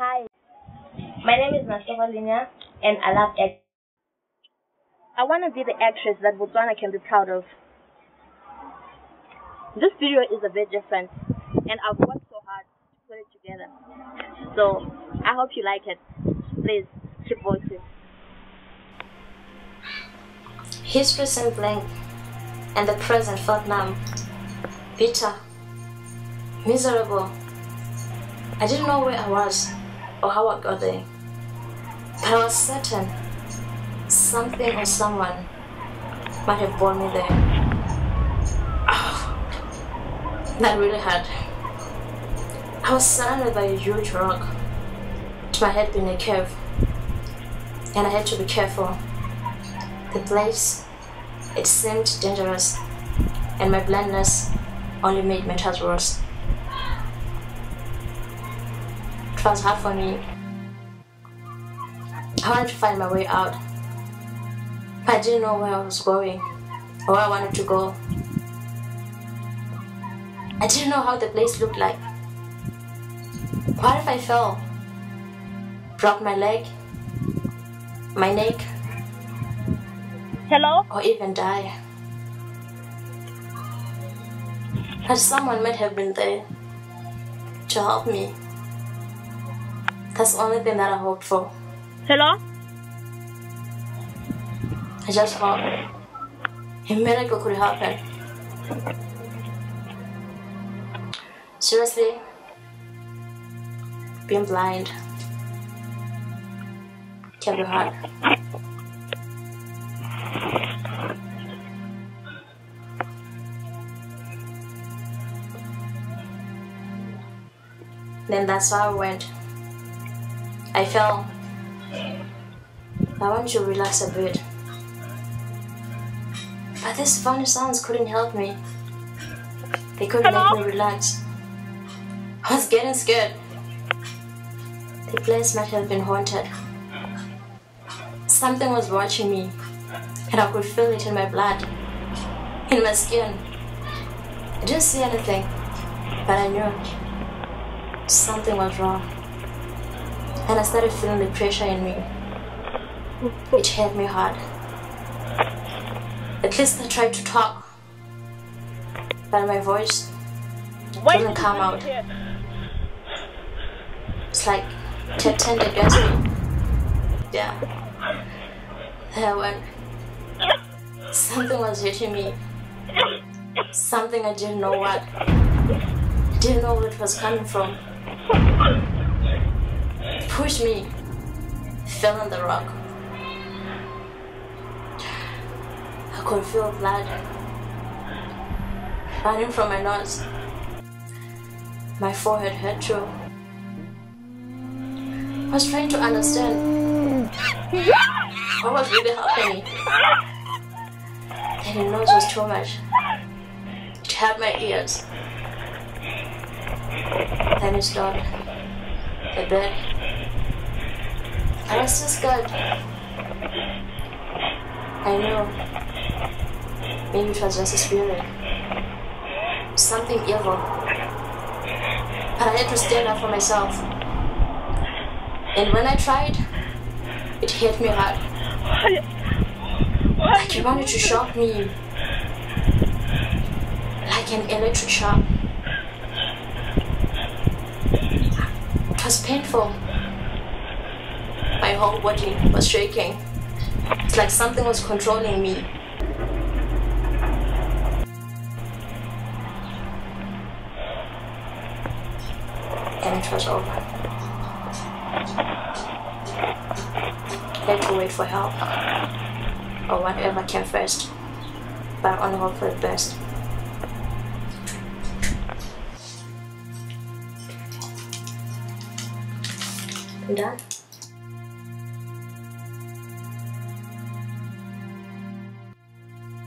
Hi, my name is Masego Sibunga, and I love acting. I want to be the actress that Botswana can be proud of. This video is a bit different, and I've worked so hard to put it together. So, I hope you like it. Please, keep watching. History seemed blank, and the present felt numb, bitter, miserable. I didn't know where I was or how I got there, but I was certain something or someone might have brought me there. Oh, that really hurt. I was surrounded by a huge rock, to my head being a curve, and I had to be careful. The place, it seemed dangerous, and my blindness only made matters worse. It was hard for me. I wanted to find my way out, but I didn't know where I was going or where I wanted to go. I didn't know how the place looked like. What if I fell, broke my leg, my neck, Hello? or even die? But someone might have been there to help me. That's the only thing that I hoped for. Hello? I just hoped a miracle could happen. Seriously, being blind can be hard. Then that's how I went. I fell. I wanted to relax a bit, but these funny sounds couldn't help me. They couldn't make me relax. I was getting scared. The place might have been haunted. Something was watching me, and I could feel it in my blood, in my skin. I didn't see anything, but I knew something was wrong. And I started feeling the pressure in me. It hit me hard. At least I tried to talk, but my voice didn't come out. It's like it turned against me. Yeah. There I went. Something was hitting me. Something I didn't know what. I didn't know where it was coming from. It pushed me. Fell on the rock. I could feel blood running from my nose. My forehead hurt too. I was trying to understand what was really happening. And the noise was too much. It hurt my ears. Then it stopped. The bed. I was so scared. I knew maybe it was just a spirit, something evil. But I had to stand up for myself. And when I tried, it hit me hard. Like it wanted to shock me. Like an electric shock. It was painful. My whole body was shaking. It's like something was controlling me. And it was over. I had to wait for help, or whatever came first, but I only hope for the best. I'm done.